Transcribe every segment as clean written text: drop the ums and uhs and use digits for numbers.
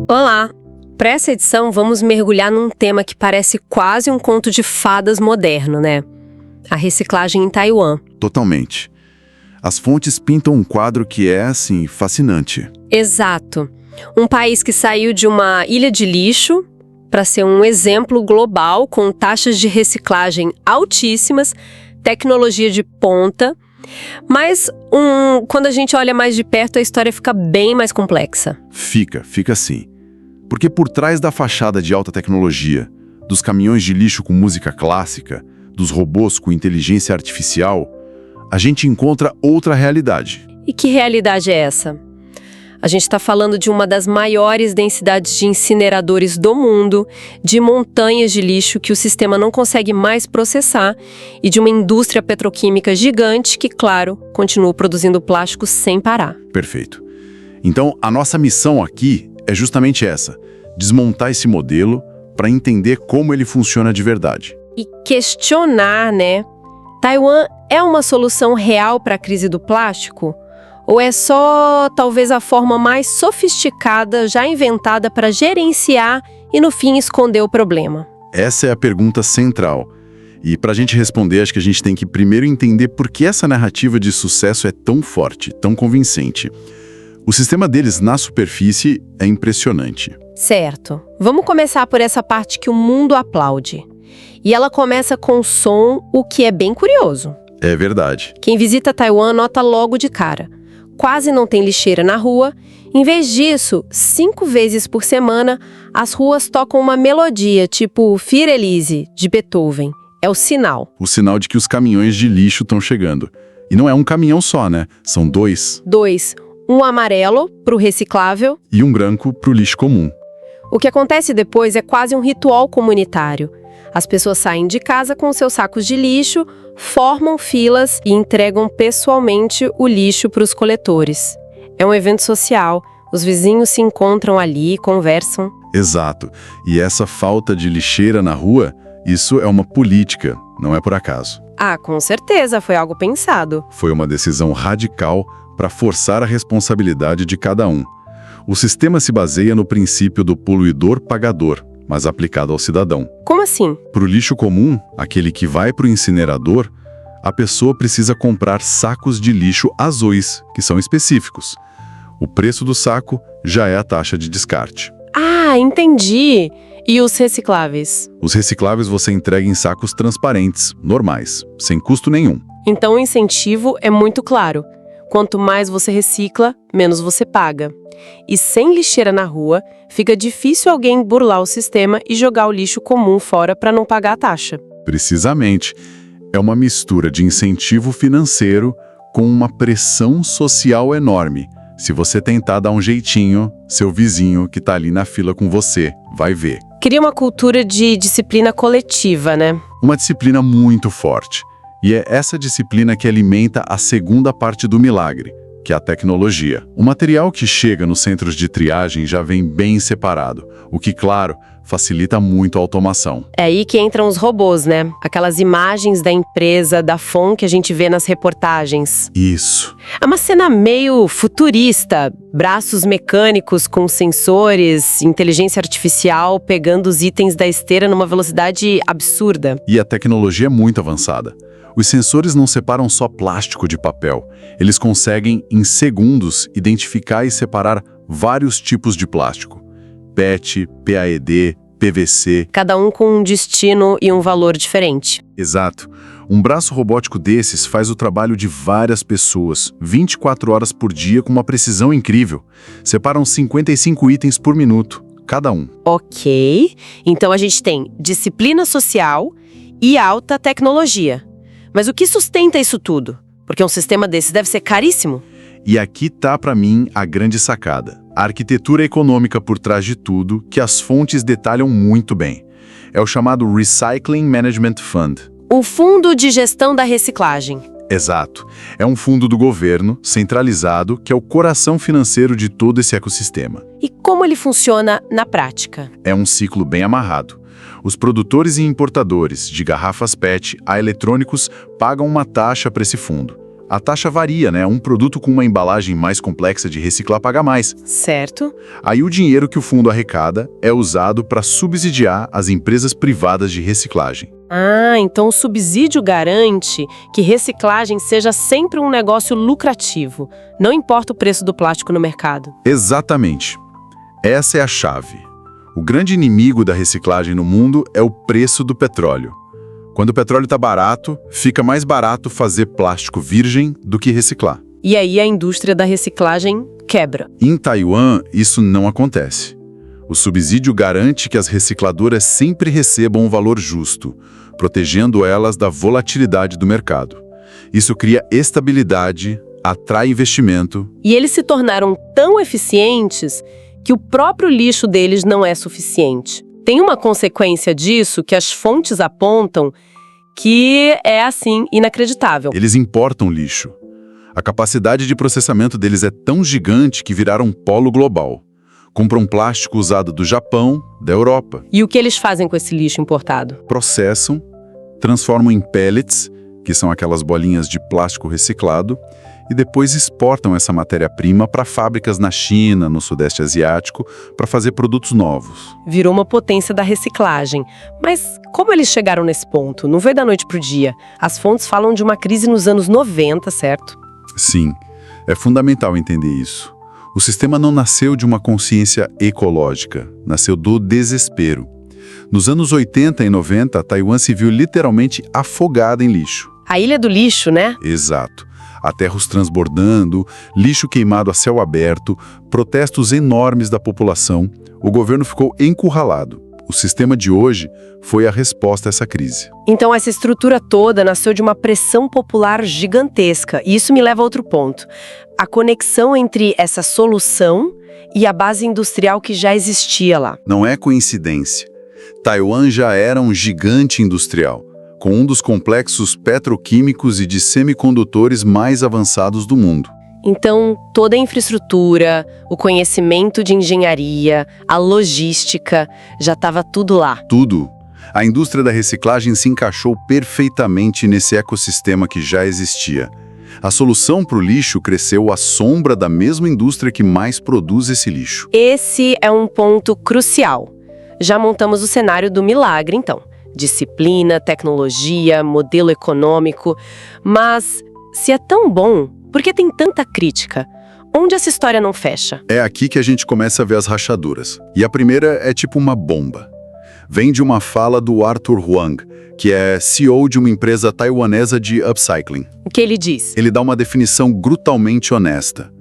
Olá! Para essa edição, vamos mergulhar num tema que parece quase um conto de fadas moderno, né? A reciclagem em Taiwan. Totalmente. As fontes pintam um quadro que é, assim, fascinante. Exato. Um país que saiu de uma ilha de lixo para ser um exemplo global com taxas de reciclagem altíssimas, tecnologia de ponta. Mas quando a gente olha mais de perto, a história fica bem mais complexa. Fica assim. Porque por trás da fachada de alta tecnologia, dos caminhões de lixo com música clássica, dos robôs com inteligência artificial, a gente encontra outra realidade. E que realidade é essa? A gente está falando de uma das maiores densidades de incineradores do mundo, de montanhas de lixo que o sistema não consegue mais processar e de uma indústria petroquímica gigante que, claro, continua produzindo plástico sem parar. Perfeito. Então, a nossa missão aqui é justamente essa: desmontar esse modelo para entender como ele funciona de verdade. E questionar, né? Taiwan é uma solução real para a crise do plástico? Ou é só, talvez, a forma mais sofisticada já inventada para gerenciar e, no fim, esconder o problema? Essa é a pergunta central. E para a gente responder, acho que a gente tem que primeiro entender por que essa narrativa de sucesso é tão forte, tão convincente. O sistema deles na superfície é impressionante. Certo. Vamos começar por essa parte que o mundo aplaude. E ela começa com som, o que é bem curioso. É verdade. Quem visita Taiwan nota logo de cara. Quase não tem lixeira na rua. Em vez disso, 5 vezes por semana, as ruas tocam uma melodia, tipo Fir Elise, de Beethoven. É o sinal. O sinal de que os caminhões de lixo estão chegando. E não é um caminhão só, né? São dois. Um amarelo, para o reciclável. E um branco para o lixo comum. O que acontece depois é quase um ritual comunitário. As pessoas saem de casa com seus sacos de lixo, formam filas e entregam pessoalmente o lixo para os coletores. É um evento social, os vizinhos se encontram ali e conversam. Exato. E essa falta de lixeira na rua, isso é uma política, não é por acaso. Ah, com certeza, foi algo pensado. Foi uma decisão radical para forçar a responsabilidade de cada um. O sistema se baseia no princípio do poluidor-pagador, mas aplicado ao cidadão. Como assim? Para o lixo comum, aquele que vai para o incinerador, a pessoa precisa comprar sacos de lixo azuis, que são específicos. O preço do saco já é a taxa de descarte. Ah, entendi. E os recicláveis? Os recicláveis você entrega em sacos transparentes, normais, sem custo nenhum. Então o incentivo é muito claro. Quanto mais você recicla, menos você paga. E sem lixeira na rua, fica difícil alguém burlar o sistema e jogar o lixo comum fora para não pagar a taxa. Precisamente. É uma mistura de incentivo financeiro com uma pressão social enorme. Se você tentar dar um jeitinho, seu vizinho que está ali na fila com você vai ver. Cria uma cultura de disciplina coletiva, né? Uma disciplina muito forte. E é essa disciplina que alimenta a segunda parte do milagre, que é a tecnologia. O material que chega nos centros de triagem já vem bem separado, o que, claro, facilita muito a automação. É aí que entram os robôs, né? Aquelas imagens da empresa, da FON que a gente vê nas reportagens. Isso. É uma cena meio futurista, braços mecânicos com sensores, inteligência artificial pegando os itens da esteira numa velocidade absurda. E a tecnologia é muito avançada. Os sensores não separam só plástico de papel. Eles conseguem, em segundos, identificar e separar vários tipos de plástico. PET, PAED, PVC. Cada um com um destino e um valor diferente. Exato. Um braço robótico desses faz o trabalho de várias pessoas, 24 horas por dia com uma precisão incrível. Separam 55 itens por minuto, cada um. Ok. Então a gente tem disciplina social e alta tecnologia. Mas o que sustenta isso tudo? Porque um sistema desses deve ser caríssimo. E aqui tá, para mim, a grande sacada. A arquitetura econômica por trás de tudo, que as fontes detalham muito bem. É o chamado Recycling Management Fund. O Fundo de Gestão da Reciclagem. Exato. É um fundo do governo, centralizado, que é o coração financeiro de todo esse ecossistema. E como ele funciona na prática? É um ciclo bem amarrado. Os produtores e importadores, de garrafas PET a eletrônicos, pagam uma taxa para esse fundo. A taxa varia, né? Um produto com uma embalagem mais complexa de reciclar paga mais. Certo. Aí o dinheiro que o fundo arrecada é usado para subsidiar as empresas privadas de reciclagem. Ah, então o subsídio garante que reciclagem seja sempre um negócio lucrativo. Não importa o preço do plástico no mercado. Exatamente. Essa é a chave. O grande inimigo da reciclagem no mundo é o preço do petróleo. Quando o petróleo está barato, fica mais barato fazer plástico virgem do que reciclar. E aí a indústria da reciclagem quebra. Em Taiwan, isso não acontece. O subsídio garante que as recicladoras sempre recebam um valor justo, protegendo elas da volatilidade do mercado. Isso cria estabilidade, atrai investimento. E eles se tornaram tão eficientes que o próprio lixo deles não é suficiente. Tem uma consequência disso que as fontes apontam que é, assim, inacreditável. Eles importam lixo. A capacidade de processamento deles é tão gigante que viraram um polo global. Compram plástico usado do Japão, da Europa. E o que eles fazem com esse lixo importado? Processam, transformam em pellets, que são aquelas bolinhas de plástico reciclado, e depois exportam essa matéria-prima para fábricas na China, no Sudeste Asiático, para fazer produtos novos. Virou uma potência da reciclagem. Mas como eles chegaram nesse ponto? Não veio da noite para o dia. As fontes falam de uma crise nos anos 90, certo? Sim, é fundamental entender isso. O sistema não nasceu de uma consciência ecológica, nasceu do desespero. Nos anos 80 e 90, Taiwan se viu literalmente afogada em lixo. A Ilha do Lixo, né? Exato. Aterros transbordando, lixo queimado a céu aberto, protestos enormes da população. O governo ficou encurralado. O sistema de hoje foi a resposta a essa crise. Então essa estrutura toda nasceu de uma pressão popular gigantesca. E isso me leva a outro ponto. A conexão entre essa solução e a base industrial que já existia lá. Não é coincidência. Taiwan já era um gigante industrial, com um dos complexos petroquímicos e de semicondutores mais avançados do mundo. Então, toda a infraestrutura, o conhecimento de engenharia, a logística, já estava tudo lá. Tudo. A indústria da reciclagem se encaixou perfeitamente nesse ecossistema que já existia. A solução para o lixo cresceu à sombra da mesma indústria que mais produz esse lixo. Esse é um ponto crucial. Já montamos o cenário do milagre, então. Disciplina, tecnologia, modelo econômico. Mas, se é tão bom, por que tem tanta crítica? Onde essa história não fecha? É aqui que a gente começa a ver as rachaduras. E a primeira é tipo uma bomba. Vem de uma fala do Arthur Huang, que é CEO de uma empresa taiwanesa de upcycling. O que ele diz? Ele dá uma definição brutalmente honesta.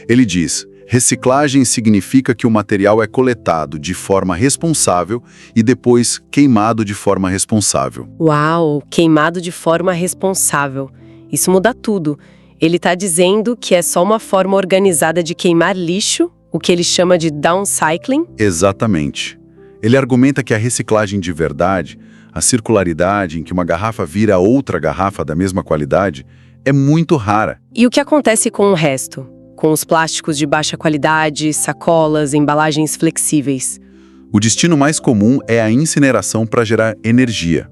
Ele diz: reciclagem significa que o material é coletado de forma responsável e depois queimado de forma responsável. Uau, queimado de forma responsável. Isso muda tudo. Ele está dizendo que é só uma forma organizada de queimar lixo, o que ele chama de downcycling? Exatamente. Ele argumenta que a reciclagem de verdade, a circularidade em que uma garrafa vira outra garrafa da mesma qualidade, é muito rara. E o que acontece com o resto? Com os plásticos de baixa qualidade, sacolas, embalagens flexíveis? O destino mais comum é a incineração para gerar energia.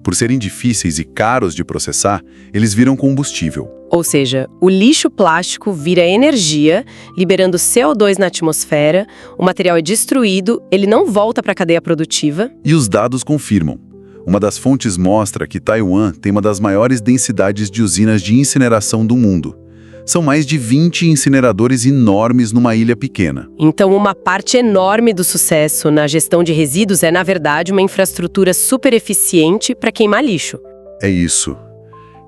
Por serem difíceis e caros de processar, eles viram combustível. Ou seja, o lixo plástico vira energia, liberando CO2 na atmosfera, o material é destruído, ele não volta para a cadeia produtiva. E os dados confirmam. Uma das fontes mostra que Taiwan tem uma das maiores densidades de usinas de incineração do mundo. São mais de 20 incineradores enormes numa ilha pequena. Então, uma parte enorme do sucesso na gestão de resíduos é, na verdade, uma infraestrutura super eficiente para queimar lixo. É isso.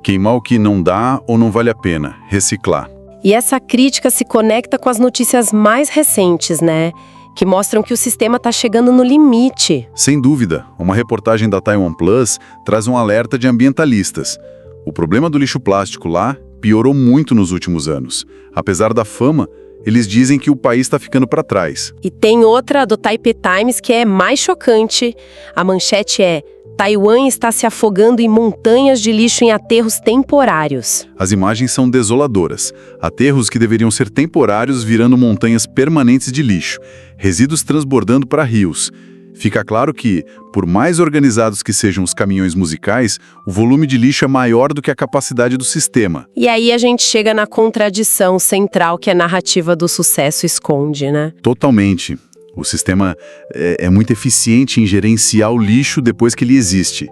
Queimar o que não dá ou não vale a pena, reciclar. E essa crítica se conecta com as notícias mais recentes, né? Que mostram que o sistema está chegando no limite. Sem dúvida, uma reportagem da Taiwan Plus traz um alerta de ambientalistas. O problema do lixo plástico lá piorou muito nos últimos anos. Apesar da fama, eles dizem que o país está ficando para trás. E tem outra do Taipei Times que é mais chocante. A manchete é: Taiwan está se afogando em montanhas de lixo em aterros temporários. As imagens são desoladoras. Aterros que deveriam ser temporários virando montanhas permanentes de lixo. Resíduos transbordando para rios. Fica claro que, por mais organizados que sejam os caminhões musicais, o volume de lixo é maior do que a capacidade do sistema. E aí a gente chega na contradição central que a narrativa do sucesso esconde, né? Totalmente. O sistema é muito eficiente em gerenciar o lixo depois que ele existe,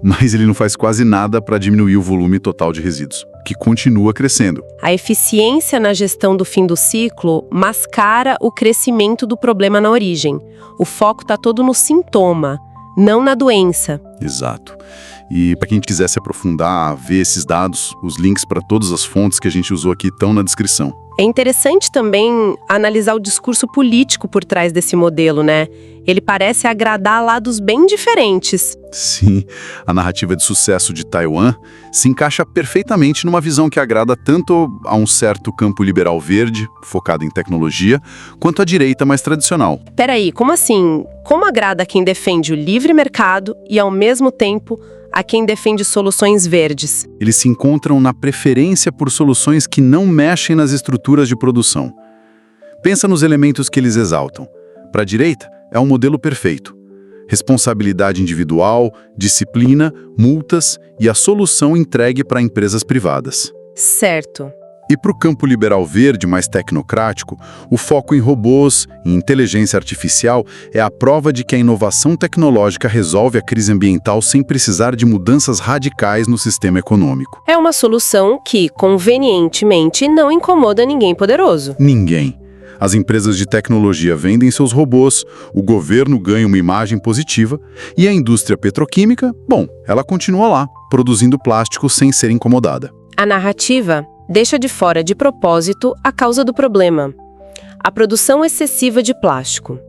mas ele não faz quase nada para diminuir o volume total de resíduos, que continua crescendo. A eficiência na gestão do fim do ciclo mascara o crescimento do problema na origem. O foco está todo no sintoma, não na doença. Exato. E para quem quiser se aprofundar, ver esses dados, os links para todas as fontes que a gente usou aqui estão na descrição. É interessante também analisar o discurso político por trás desse modelo, né? Ele parece agradar lados bem diferentes. Sim, a narrativa de sucesso de Taiwan se encaixa perfeitamente numa visão que agrada tanto a um certo campo liberal verde, focado em tecnologia, quanto à direita mais tradicional. Peraí, como assim? Como agrada a quem defende o livre mercado e, ao mesmo tempo, a quem defende soluções verdes? Eles se encontram na preferência por soluções que não mexem nas estruturas de produção. Pensa nos elementos que eles exaltam. Para a direita, é um modelo perfeito. Responsabilidade individual, disciplina, multas e a solução entregue para empresas privadas. Certo. E para o campo liberal verde mais tecnocrático, o foco em robôs e inteligência artificial é a prova de que a inovação tecnológica resolve a crise ambiental sem precisar de mudanças radicais no sistema econômico. É uma solução que, convenientemente, não incomoda ninguém poderoso. Ninguém. As empresas de tecnologia vendem seus robôs, o governo ganha uma imagem positiva e a indústria petroquímica, bom, ela continua lá, produzindo plástico sem ser incomodada. A narrativa deixa de fora de propósito a causa do problema: a produção excessiva de plástico.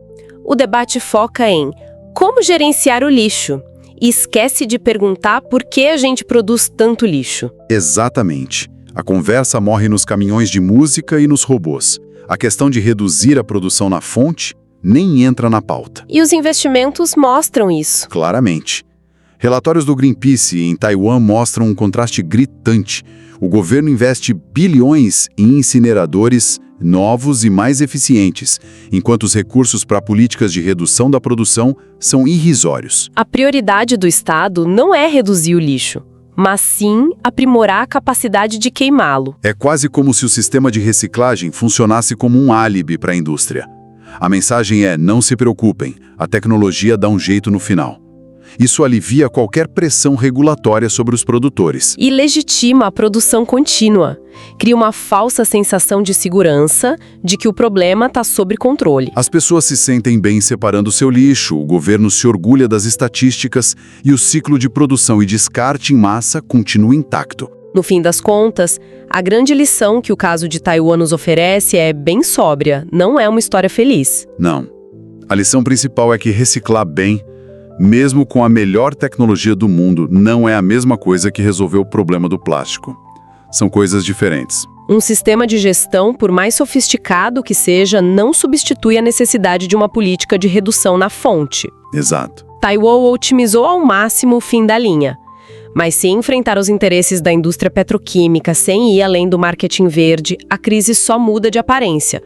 O debate foca em como gerenciar o lixo e esquece de perguntar por que a gente produz tanto lixo. Exatamente. A conversa morre nos caminhões de música e nos robôs. A questão de reduzir a produção na fonte nem entra na pauta. E os investimentos mostram isso. Claramente. Relatórios do Greenpeace em Taiwan mostram um contraste gritante. O governo investe bilhões em incineradores novos e mais eficientes, enquanto os recursos para políticas de redução da produção são irrisórios. A prioridade do Estado não é reduzir o lixo, mas sim aprimorar a capacidade de queimá-lo. É quase como se o sistema de reciclagem funcionasse como um álibi para a indústria. A mensagem é: não se preocupem, a tecnologia dá um jeito no final. Isso alivia qualquer pressão regulatória sobre os produtores. E legitima a produção contínua. Cria uma falsa sensação de segurança, de que o problema está sob controle. As pessoas se sentem bem separando seu lixo, o governo se orgulha das estatísticas e o ciclo de produção e descarte em massa continua intacto. No fim das contas, a grande lição que o caso de Taiwan nos oferece é bem sóbria, não é uma história feliz. Não. A lição principal é que reciclar bem, mesmo com a melhor tecnologia do mundo, não é a mesma coisa que resolver o problema do plástico. São coisas diferentes. Um sistema de gestão, por mais sofisticado que seja, não substitui a necessidade de uma política de redução na fonte. Exato. Taiwan otimizou ao máximo o fim da linha. Mas se enfrentar os interesses da indústria petroquímica sem ir além do marketing verde, a crise só muda de aparência.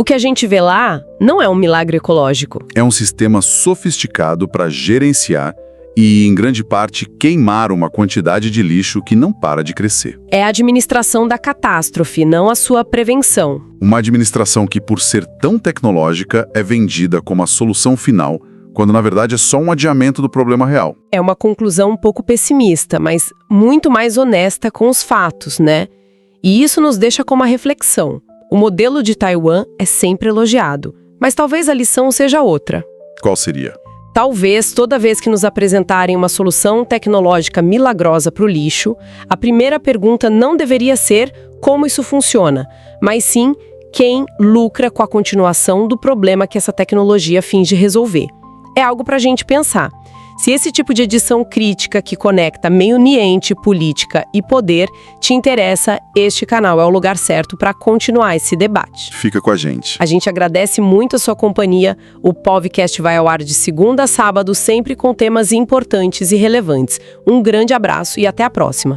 O que a gente vê lá não é um milagre ecológico. É um sistema sofisticado para gerenciar e, em grande parte, queimar uma quantidade de lixo que não para de crescer. É a administração da catástrofe, não a sua prevenção. Uma administração que, por ser tão tecnológica, é vendida como a solução final, quando na verdade é só um adiamento do problema real. É uma conclusão um pouco pessimista, mas muito mais honesta com os fatos, né? E isso nos deixa com uma reflexão. O modelo de Taiwan é sempre elogiado, mas talvez a lição seja outra. Qual seria? Talvez, toda vez que nos apresentarem uma solução tecnológica milagrosa para o lixo, a primeira pergunta não deveria ser como isso funciona, mas sim quem lucra com a continuação do problema que essa tecnologia finge resolver. É algo para a gente pensar. Se esse tipo de edição crítica que conecta meio ambiente, política e poder te interessa, este canal é o lugar certo para continuar esse debate. Fica com a gente. A gente agradece muito a sua companhia. O Povcast vai ao ar de segunda a sábado, sempre com temas importantes e relevantes. Um grande abraço e até a próxima.